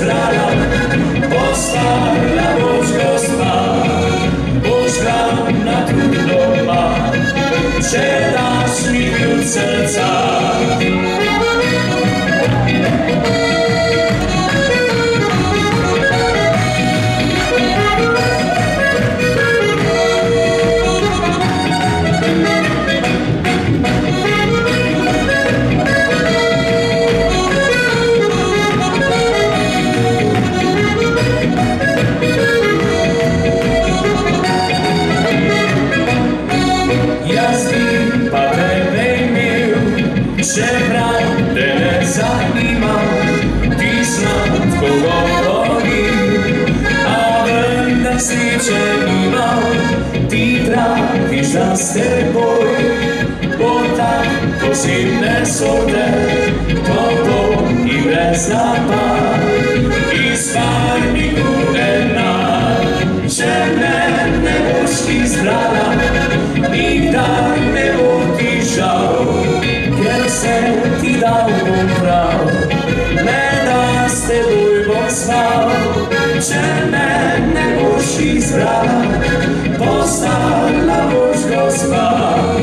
izbrala, postala boš gospa, boš glavna tu doma, če daš mi ljud srca. Čeprav te ne zanima, ti sladko govori, a vendar sreče nimam, ti trafiš za s teboj, bo tak posebne sorte, toplo in brez napad, iz parniku enak. Če ne boš izbrala, nikdar ne bo ti žal, ker se ti dal bom prav, ne da s teboj bom spal. Če ne boš izbrala, postala boš gospa.